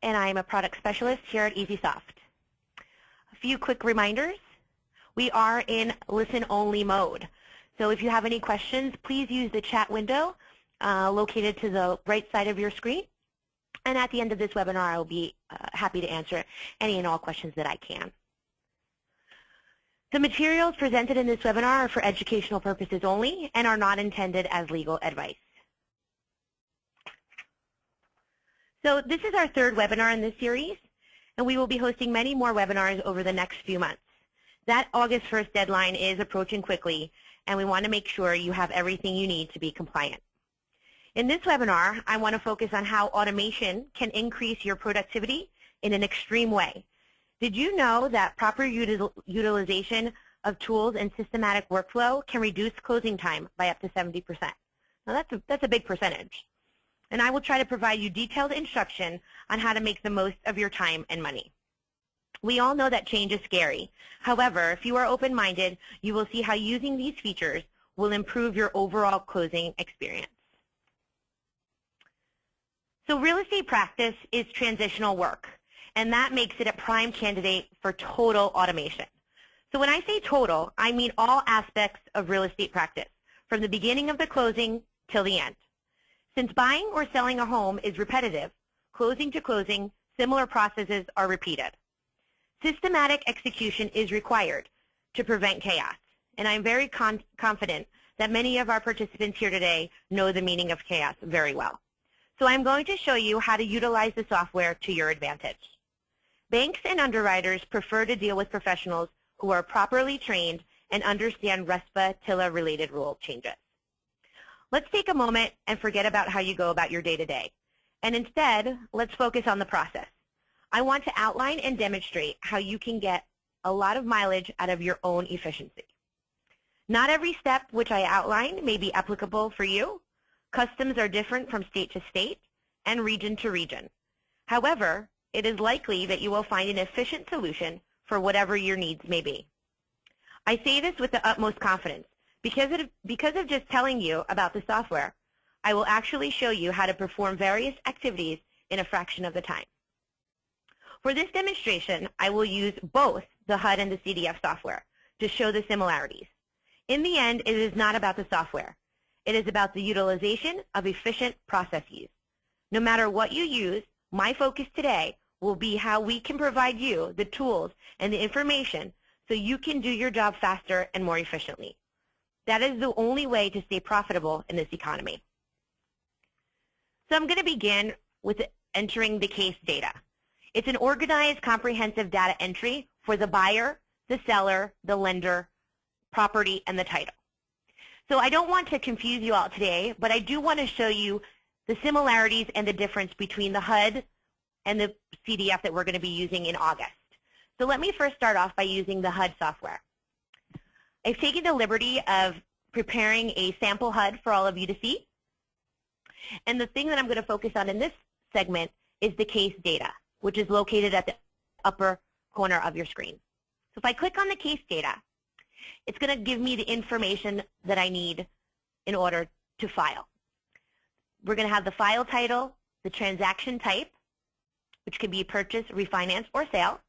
and I am a product specialist here at EasySoft. A few quick reminders. We are in listen-only mode. So if you have any questions, please use the chat window located to the right side of your screen. And at the end of this webinar, I will be happy to answer any and all questions that I can. The materials presented in this webinar are for educational purposes only and are not intended as legal advice. So this is our third webinar in this series, and we will be hosting many more webinars over the next few months. That August 1st deadline is approaching quickly, and we want to make sure you have everything you need to be compliant. In this webinar, I want to focus on how automation can increase your productivity in an extreme way. Did you know that proper utilization of tools and systematic workflow can reduce closing time by up to 70%? Now that's a big percentage. And I will try to provide you detailed instruction on how to make the most of your time and money. We all know that change is scary. However, if you are open-minded, you will see how using these features will improve your overall closing experience. So real estate practice is transitional work, and that makes it a prime candidate for total automation. So when I say total, I mean all aspects of real estate practice, from the beginning of the closing till the end. Since buying or selling a home is repetitive, closing to closing, similar processes are repeated. Systematic execution is required to prevent chaos, and I'm very confident that many of our participants here today know the meaning of chaos very well. So I'm going to show you how to utilize the software to your advantage. Banks and underwriters prefer to deal with professionals who are properly trained and understand RESPA TILA-related rule changes. Let's take a moment and forget about how you go about your day-to-day. And instead, let's focus on the process. I want to outline and demonstrate how you can get a lot of mileage out of your own efficiency. Not every step which I outline may be applicable for you. Customs are different from state to state and region to region. However, it is likely that you will find an efficient solution for whatever your needs may be. I say this with the utmost confidence because of just telling you about the software. I will actually show you how to perform various activities in a fraction of the time. For this demonstration, I will use both the HUD and the CDF software to show the similarities. In the end, it is not about the software. It is about the utilization of efficient processes. No matter what you use, my focus today will be how we can provide you the tools and the information so you can do your job faster and more efficiently. That is the only way to stay profitable in this economy. So I'm going to begin with entering the case data. It's an organized, comprehensive data entry for the buyer, the seller, the lender, property, and the title. So I don't want to confuse you all today, but I do want to show you the similarities and the difference between the HUD and the CDF that we're going to be using in August. So let me first start off by using the HUD software. I've taken the liberty of preparing a sample HUD for all of you to see. And the thing that I'm going to focus on in this segment is the case data, which is located at the upper corner of your screen. So if I click on the case data, it's going to give me the information that I need in order to file. We're going to have the file title, the transaction type, which could be purchase, refinance, or sale,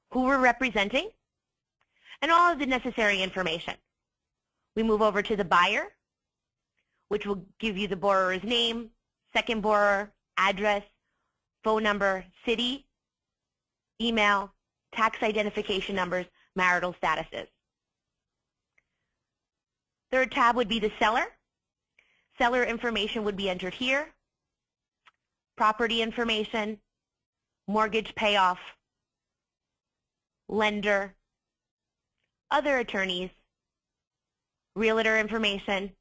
who we're representing, and all of the necessary information. We move over to the buyer, which will give you the borrower's name, second borrower, address, phone number, city, email, tax identification numbers, marital statuses. Third tab would be the seller. Seller information would be entered here. Property information, mortgage payoff, lender, other attorneys, realtor information.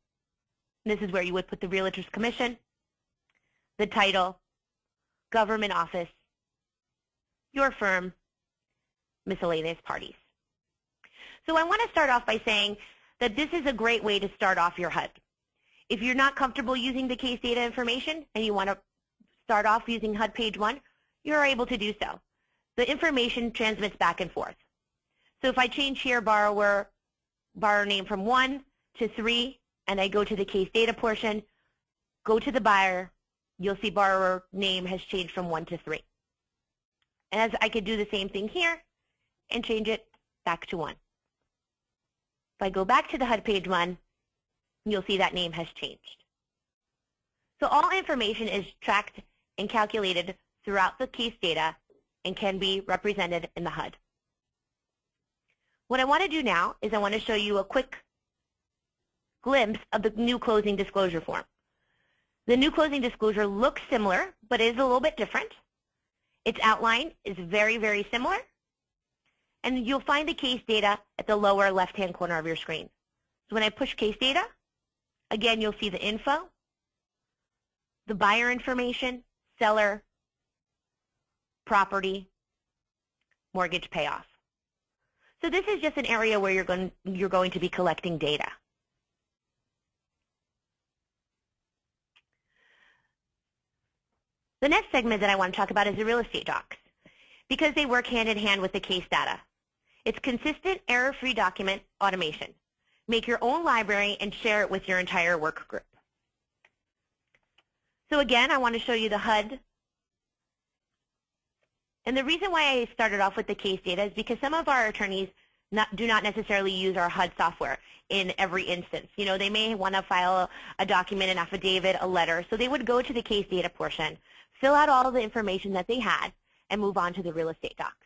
This is where you would put the realtor's commission, the title, government office, your firm, miscellaneous parties. So I want to start off by saying that this is a great way to start off your HUD. If you're not comfortable using the case data information and you want to start off using HUD page 1, you're able to do so. The information transmits back and forth. So if I change here borrower name from 1 to 3, and I go to the case data portion, go to the buyer, you'll see borrower name has changed from 1 to 3. And as I could do the same thing here and change it back to 1. If I go back to the HUD page 1, you'll see that name has changed. So all information is tracked and calculated throughout the case data and can be represented in the HUD. What I want to do now is I want to show you a quick glimpse of the new closing disclosure form. The new closing disclosure looks similar, but is a little bit different. Its outline is very, very similar. And you'll find the case data at the lower left-hand corner of your screen. So when I push case data, again, you'll see the info, the buyer information, seller, property, mortgage payoff. So this is just an area where you're going to be collecting data. The next segment that I want to talk about is the real estate docs, because they work hand in hand with the case data. It's consistent, error-free document automation. Make your own library and share it with your entire work group. So again, I want to show you the HUD. And the reason why I started off with the case data is because some of our attorneys do not necessarily use our HUD software in every instance. You know, they may want to file a document, an affidavit, a letter, so they would go to the case data portion, fill out all the information that they had, and move on to the real estate docs.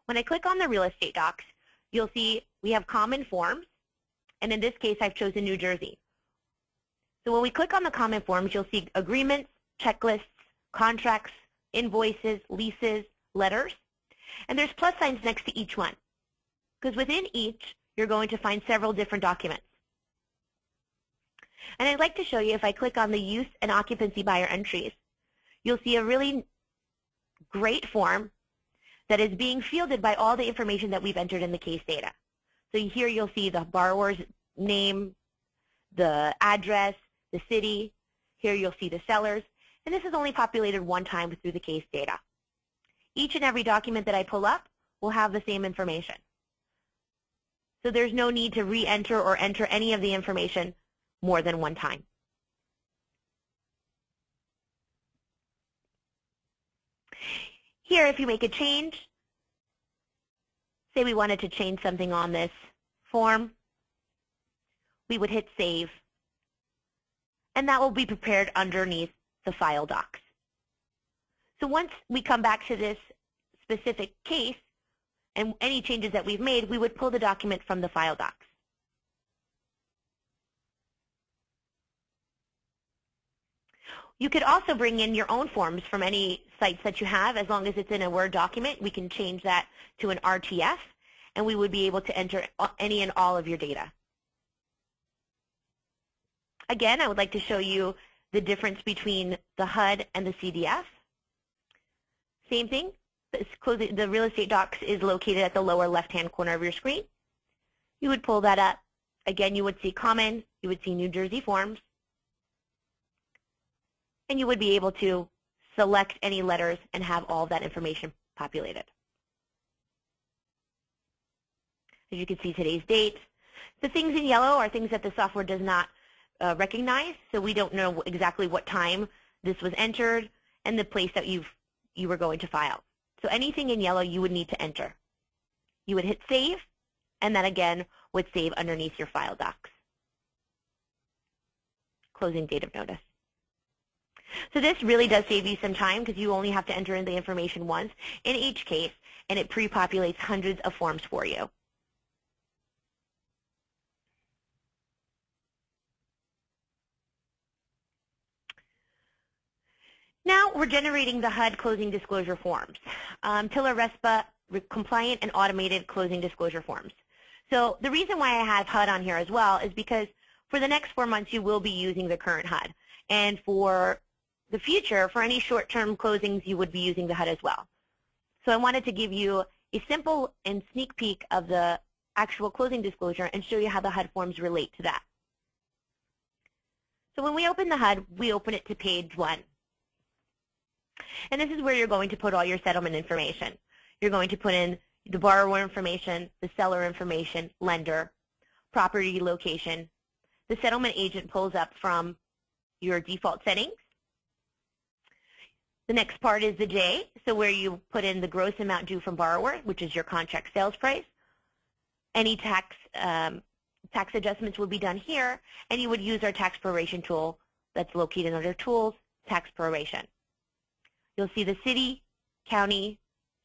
When I click on the real estate docs, you'll see we have common forms, and in this case, I've chosen New Jersey. So when we click on the common forms, you'll see agreements, checklists, contracts, invoices, leases, letters, and there's plus signs next to each one, because within each, you're going to find several different documents. And I'd like to show you, if I click on the use and occupancy buyer entries, you'll see a really great form that is being fielded by all the information that we've entered in the case data. So here you'll see the borrower's name, the address, the city. Here you'll see the sellers. And this is only populated one time through the case data. Each and every document that I pull up will have the same information. So there's no need to re-enter or enter any of the information more than one time. Here, if you make a change, say we wanted to change something on this form, we would hit Save, and that will be prepared underneath the file docs. So once we come back to this specific case and any changes that we've made, we would pull the document from the file docs. You could also bring in your own forms from any sites that you have. As long as it's in a Word document, we can change that to an RTF, and we would be able to enter any and all of your data. Again, I would like to show you the difference between the HUD and the CDF. Same thing, the real estate docs is located at the lower left-hand corner of your screen. You would pull that up. Again, you would see common, you would see New Jersey forms, and you would be able to select any letters and have all of that information populated. As you can see, today's date. The things in yellow are things that the software does not recognize, so we don't know exactly what time this was entered and the place that you were going to file. So anything in yellow you would need to enter. You would hit Save, and that again would save underneath your file docs. Closing date of notice. So this really does save you some time because you only have to enter in the information once in each case, and it pre-populates hundreds of forms for you. Now we're generating the HUD closing disclosure forms, TILA-RESPA compliant and automated closing disclosure forms. So the reason why I have HUD on here as well is because for the next 4 months you will be using the current HUD, and for the future, for any short-term closings, you would be using the HUD as well. So I wanted to give you a simple and sneak peek of the actual closing disclosure and show you how the HUD forms relate to that. So when we open the HUD, we open it to page 1. And this is where you're going to put all your settlement information. You're going to put in the borrower information, the seller information, lender, property location. The settlement agent pulls up from your default settings, The next part is the J, so where you put in the gross amount due from borrower, which is your contract sales price. Any tax adjustments would be done here, and you would use our tax proration tool that's located under Tools, Tax Proration. You'll see the city, county,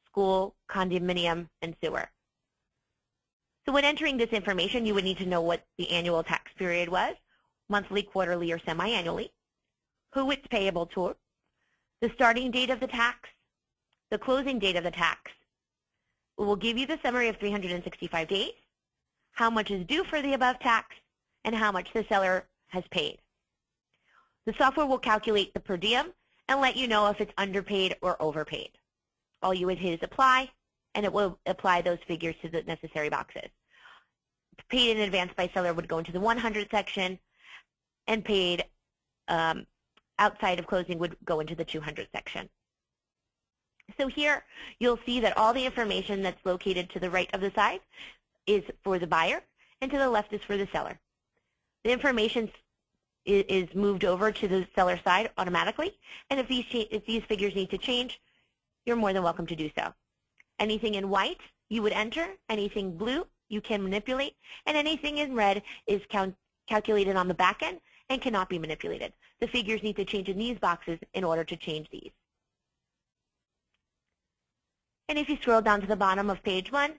school, condominium, and sewer. So when entering this information, you would need to know what the annual tax period was, monthly, quarterly, or semi-annually, who it's payable to, the starting date of the tax, the closing date of the tax. It will give you the summary of 365 days, how much is due for the above tax, and how much the seller has paid. The software will calculate the per diem and let you know if it's underpaid or overpaid. All you would hit is apply, and it will apply those figures to the necessary boxes. Paid in advance by seller would go into the 100 section, and paid outside of closing would go into the 200 section. So here you'll see that all the information that's located to the right of the side is for the buyer, and to the left is for the seller. The information is moved over to the seller side automatically, and if these figures need to change, you're more than welcome to do so. Anything in white you would enter, anything blue you can manipulate, and anything in red is calculated on the back end and cannot be manipulated. The figures need to change in these boxes in order to change these. And if you scroll down to the bottom of page 1,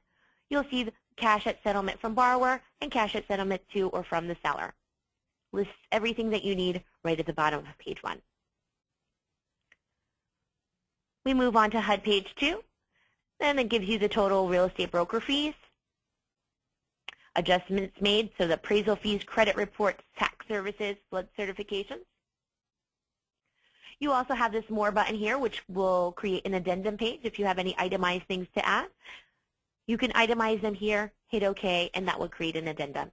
you'll see the cash at settlement from borrower and cash at settlement to or from the seller. Lists everything that you need right at the bottom of page 1. We move on to HUD page 2, and it gives you the total real estate broker fees, adjustments made, so the appraisal fees, credit reports, tax services, flood certifications. You also have this More button here, which will create an addendum page if you have any itemized things to add. You can itemize them here, hit OK, and that will create an addendum.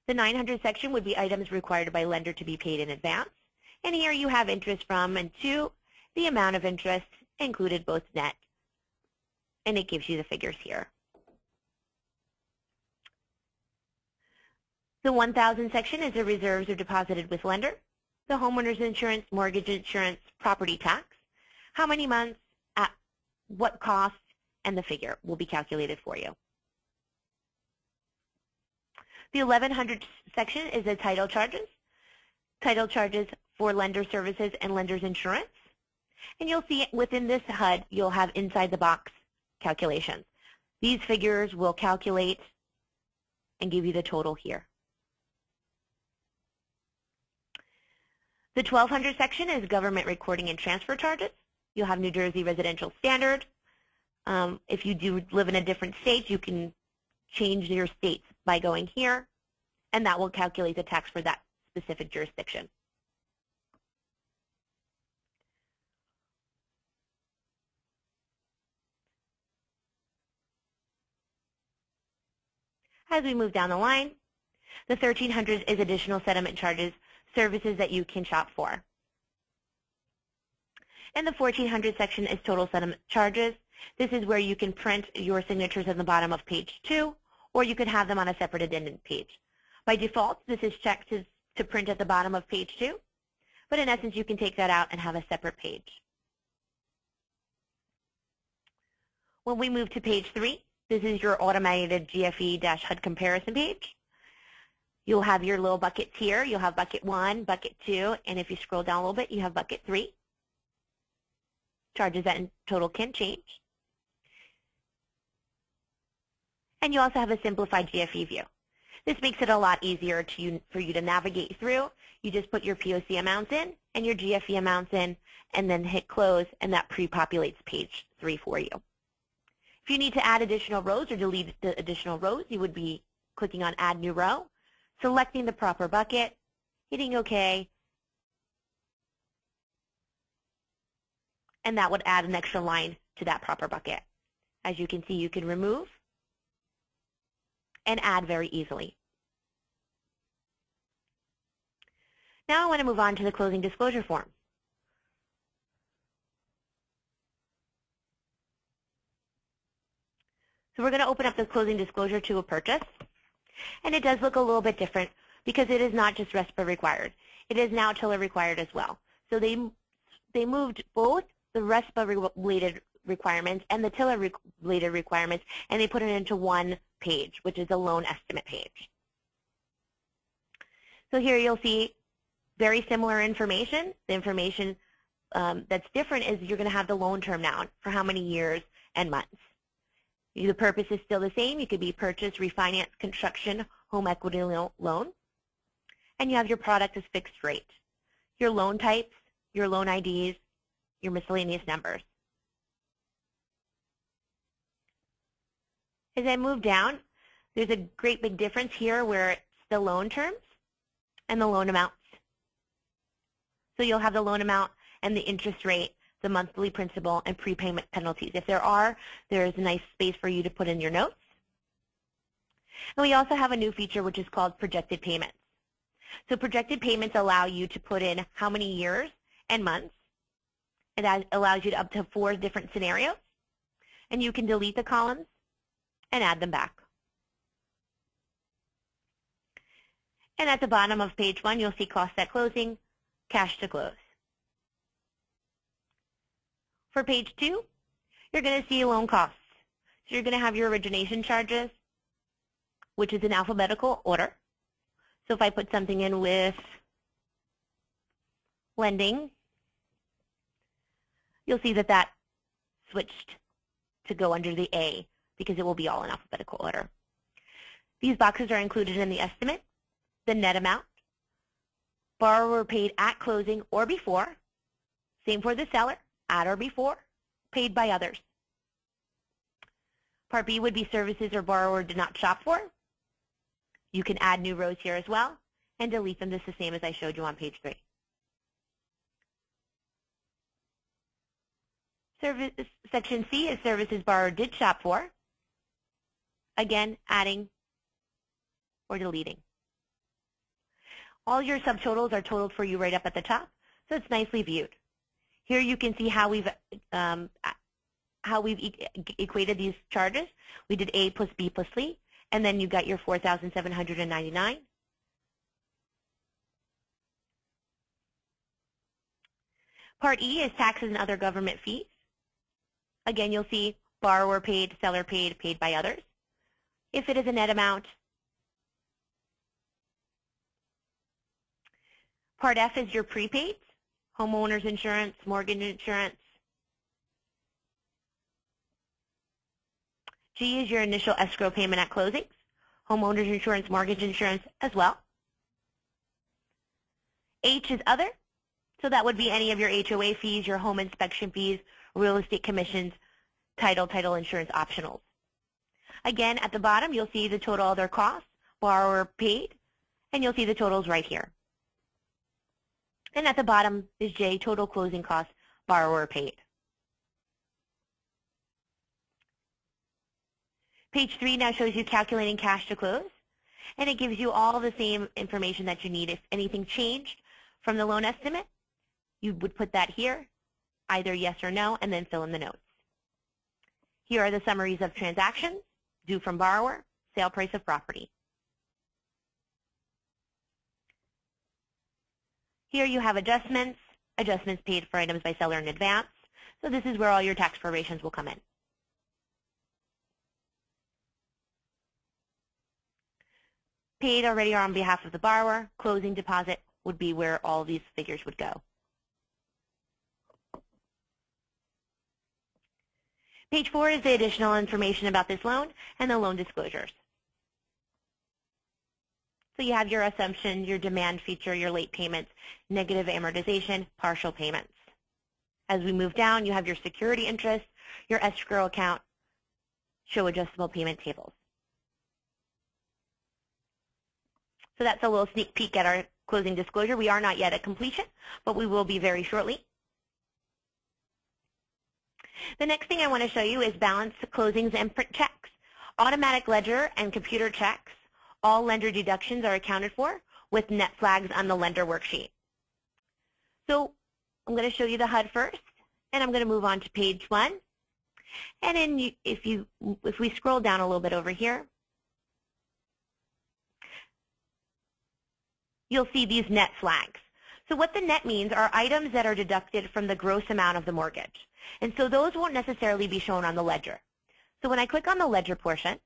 The 900 section would be items required by lender to be paid in advance. And here you have interest from and to, the amount of interest included both net, and it gives you the figures here. The 1000 section is the reserves are deposited with lender, the homeowner's insurance, mortgage insurance, property tax, how many months, at what cost, and the figure will be calculated for you. The 1100 section is the title charges for lender services and lender's insurance. And you'll see within this HUD, you'll have inside the box calculations. These figures will calculate and give you the total here. The 1200 section is government recording and transfer charges. You'll have New Jersey residential standard. If you do live in a different state, you can change your states by going here, and that will calculate the tax for that specific jurisdiction. As we move down the line, the 1300 is additional settlement charges, services that you can shop for. And the 1400 section is total settlement charges. This is where you can print your signatures at the bottom of page 2, or you could have them on a separate addendum page. By default, this is checked to print at the bottom of page 2, but in essence, you can take that out and have a separate page. When we move to page 3, this is your automated GFE-HUD comparison page. You'll have your little buckets here. You'll have bucket 1, bucket 2, and if you scroll down a little bit, you have bucket 3. Charges that in total can change. And you also have a simplified GFE view. This makes it a lot easier for you to navigate through. You just put your POC amounts in and your GFE amounts in, and then hit close, and that pre-populates page 3 for you. If you need to add additional rows or delete the additional rows, you would be clicking on Add New Row, selecting the proper bucket, hitting OK, and that would add an extra line to that proper bucket. As you can see, you can remove and add very easily. Now I want to move on to the closing disclosure form. So we're going to open up the closing disclosure to a purchase. And it does look a little bit different because it is not just RESPA required. It is now TILA required as well. So they moved both the RESPA-related requirements and the TILA-related requirements, and they put it into one page, which is a loan estimate page. So here you'll see very similar information. The information that's different is you're going to have the loan term now for how many years and months. The purpose is still the same. You could be purchase, refinance, construction, home equity loan. And you have your product as fixed rate, your loan types, your loan IDs, your miscellaneous numbers. As I move down, there's a great big difference here where it's the loan terms and the loan amounts. So you'll have the loan amount and the interest rate, the monthly principal, and prepayment penalties. If there's a nice space for you to put in your notes. And we also have a new feature which is called projected payments. So projected payments allow you to put in how many years and months. It allows you to up to 4 different scenarios. And you can delete the columns and add them back. And at the bottom of page 1, you'll see cost at closing, cash to close. For page 2, you're going to see loan costs. So you're going to have your origination charges, which is in alphabetical order. So if I put something in with lending, you'll see that that switched to go under the A because it will be all in alphabetical order. These boxes are included in the estimate, the net amount, borrower paid at closing or before, same for the seller, at or before, paid by others. Part B would be services or borrower did not shop for. You can add new rows here as well and delete them just the same as I showed you on page 3. Section C is services borrower did shop for. Again, adding or deleting. All your subtotals are totaled for you right up at the top, so it's nicely viewed. Here you can see how we've equated these charges. We did A plus B plus C, and then you got your $4,799. Part E is taxes and other government fees. Again, you'll see borrower paid, seller paid, paid by others. If it is a net amount. Part F is your prepaid, homeowner's insurance, mortgage insurance. G is your initial escrow payment at closings, homeowner's insurance, mortgage insurance as well. H is other, so that would be any of your HOA fees, your home inspection fees, real estate commissions, title insurance optionals. Again, at the bottom, you'll see the total other costs, borrower paid, and you'll see the totals right here. And at the bottom is J, total closing costs, borrower paid. Page 3 now shows you calculating cash to close, and it gives you all the same information that you need. If anything changed from the loan estimate, you would put that here, either yes or no, and then fill in the notes. Here are the summaries of transactions, due from borrower, sale price of property. Here you have adjustments paid for items by seller in advance. So this is where all your tax prorations will come in. Paid already are on behalf of the borrower. Closing deposit would be where all these figures would go. Page 4 is the additional information about this loan and the loan disclosures. So you have your assumption, your demand feature, your late payments, negative amortization, partial payments. As we move down, you have your security interest, your escrow account, show adjustable payment tables. So that's a little sneak peek at our closing disclosure. We are not yet at completion, but we will be very shortly. The next thing I want to show you is balance closings and print checks. Automatic ledger and computer checks. All lender deductions are accounted for with net flags on the lender worksheet. So I'm going to show you the HUD first, and I'm going to move on to page 1. And then if we scroll down a little bit over here, you'll see these net flags. So what the net means are items that are deducted from the gross amount of the mortgage. And so those won't necessarily be shown on the ledger. So when I click on the ledger portion,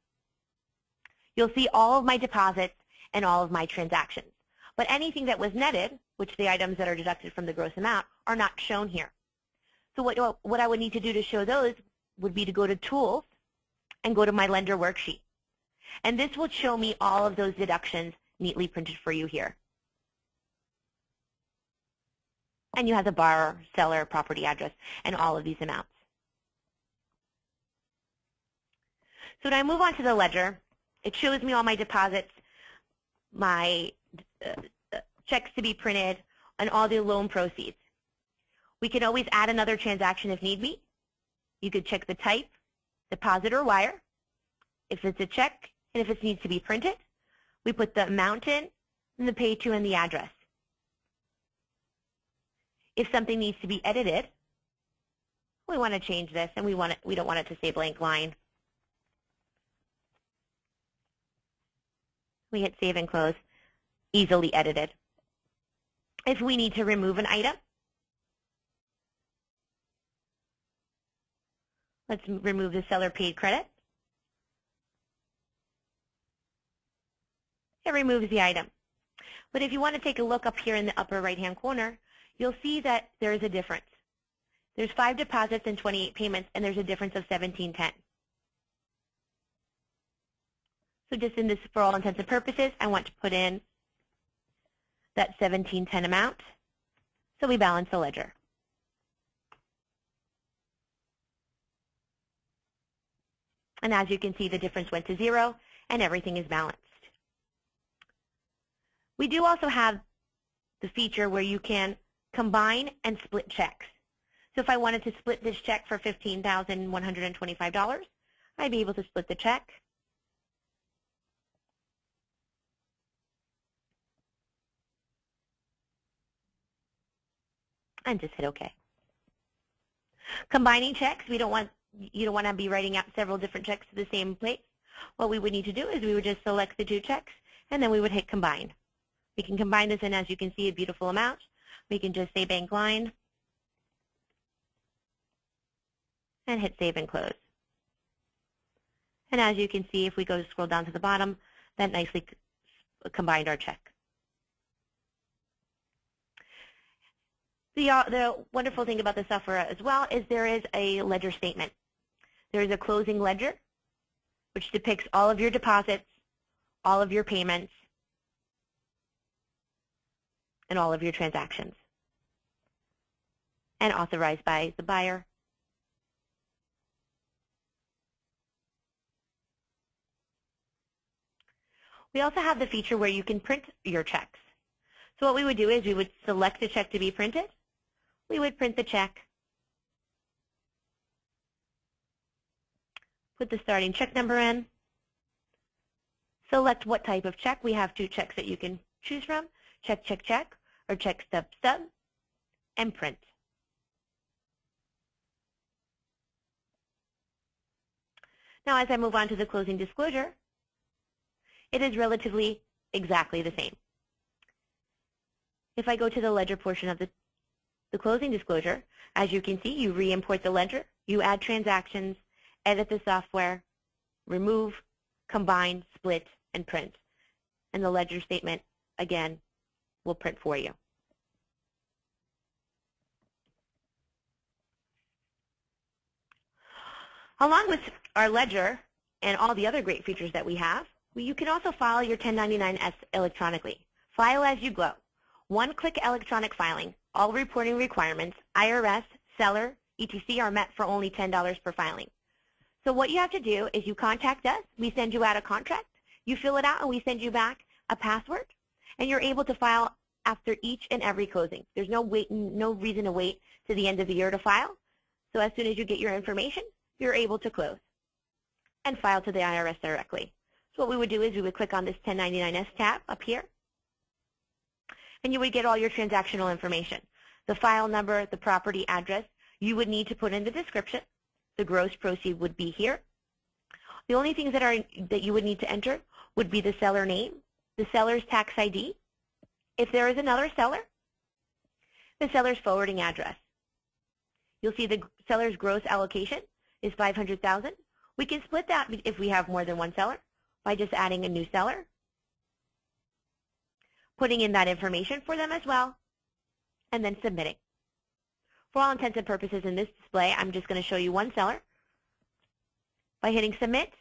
you'll see all of my deposits and all of my transactions. But anything that was netted, which the items that are deducted from the gross amount, are not shown here. So what I would need to do to show those would be to go to Tools and go to my lender worksheet. And this will show me all of those deductions neatly printed for you here. And you have the borrower, seller, property address, and all of these amounts. So when I move on to the ledger, it shows me all my deposits, my checks to be printed, and all the loan proceeds. We can always add another transaction if need be. You could check the type, deposit or wire, if it's a check, and if it needs to be printed. We put the amount in, and the pay to, and the address. If something needs to be edited, we want to change this, and we don't want it to say blank line. We hit Save and Close, easily edited. If we need to remove an item, let's remove the seller paid credit. It removes the item. But if you want to take a look up here in the upper right-hand corner, you'll see that there is a difference. There's 5 deposits and 28 payments, and there's a difference of $17.10. So just in this, for all intents and purposes, I want to put in that $17.10 amount, so we balance the ledger. And as you can see, the difference went to 0, and everything is balanced. We do also have the feature where you can combine and split checks. So if I wanted to split this check for $15,125, I'd be able to split the check. And just hit OK. Combining checks, you don't want to be writing out several different checks to the same place. What we would need to do is we would just select the 2 checks, and then we would hit Combine. We can combine this in, as you can see, a beautiful amount. We can just say bank line and hit Save and Close. And as you can see, if we go to scroll down to the bottom, that nicely combined our check. The wonderful thing about the software as well is there is a ledger statement. There is a closing ledger, which depicts all of your deposits, all of your payments, and all of your transactions, and authorized by the buyer. We also have the feature where you can print your checks. So what we would do is we would select the check to be printed. We would print the check, put the starting check number in, select what type of check. We have 2 checks that you can choose from, check, check, check, or check, stub, stub, and print. Now as I move on to the closing disclosure, it is relatively exactly the same. If I go to the ledger portion of the closing disclosure, as you can see, you re-import the ledger, you add transactions, edit the software, remove, combine, split, and print. And the ledger statement, again, will print for you. Along with our ledger and all the other great features that we have, you can also file your 1099-S electronically. File as you go. One-click electronic filing. All reporting requirements, IRS, seller, etc. are met for only $10 per filing. So what you have to do is you contact us, we send you out a contract, you fill it out, and we send you back a password, and you're able to file after each and every closing. There's no reason to wait to the end of the year to file. So as soon as you get your information, you're able to close and file to the IRS directly. So what we would do is we would click on this 1099-S tab up here, and you would get all your transactional information. The file number, the property address, you would need to put in the description. The gross proceed would be here. The only things that you would need to enter would be the seller name, the seller's tax ID. If there is another seller, the seller's forwarding address. You'll see the seller's gross allocation is $500,000. We can split that if we have more than one seller by just adding a new seller, putting in that information for them as well, and then submitting. For all intents and purposes in this display, I'm just going to show you one seller. By hitting submit,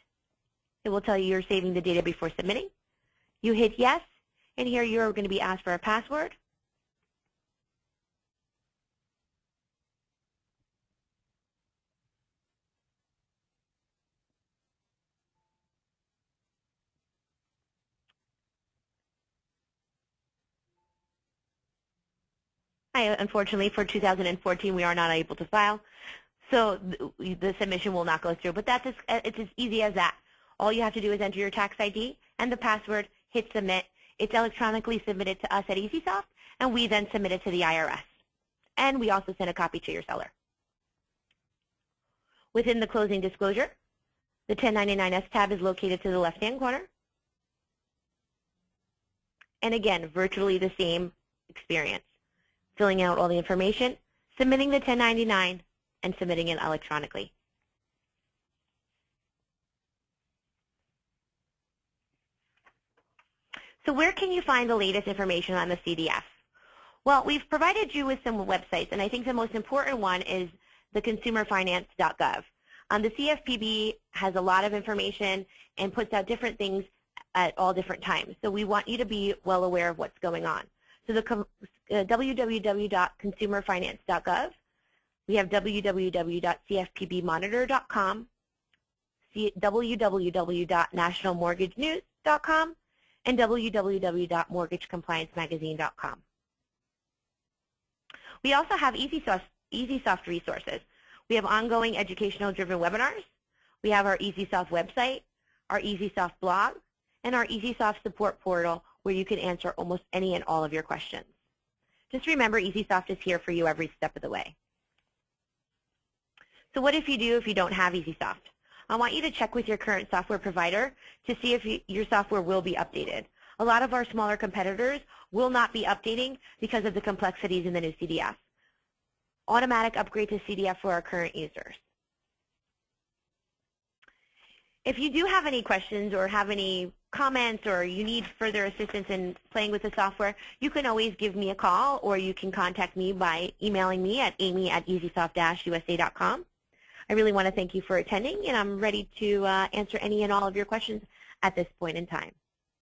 it will tell you you're saving the data before submitting. You hit yes, and here you're going to be asked for a password. Unfortunately, for 2014, we are not able to file, so the submission will not go through. But it's as easy as that. All you have to do is enter your tax ID and the password, hit submit. It's electronically submitted to us at EasySoft, and we then submit it to the IRS. And we also send a copy to your seller. Within the closing disclosure, the 1099-S tab is located to the left-hand corner. And again, virtually the same experience. Filling out all the information, submitting the 1099, and submitting it electronically. So where can you find the latest information on the CDF? Well, we've provided you with some websites, and I think the most important one is the consumerfinance.gov. The CFPB has a lot of information and puts out different things at all different times. So we want you to be well aware of what's going on. So the www.consumerfinance.gov, we have www.cfpbmonitor.com, www.nationalmortgagenews.com, and www.mortgagecompliancemagazine.com. We also have EasySoft resources. We have ongoing educational-driven webinars. We have our EasySoft website, our EasySoft blog, and our EasySoft support portal where you can answer almost any and all of your questions. Just remember, EasySoft is here for you every step of the way. So what if you don't have EasySoft? I want you to check with your current software provider to see if your software will be updated. A lot of our smaller competitors will not be updating because of the complexities in the new CDF. Automatic upgrade to CDF for our current users. If you do have any questions or have any comments or you need further assistance in playing with the software, you can always give me a call or you can contact me by emailing me at amy@easysoft-usa.com. I really want to thank you for attending, and I'm ready to answer any and all of your questions at this point in time.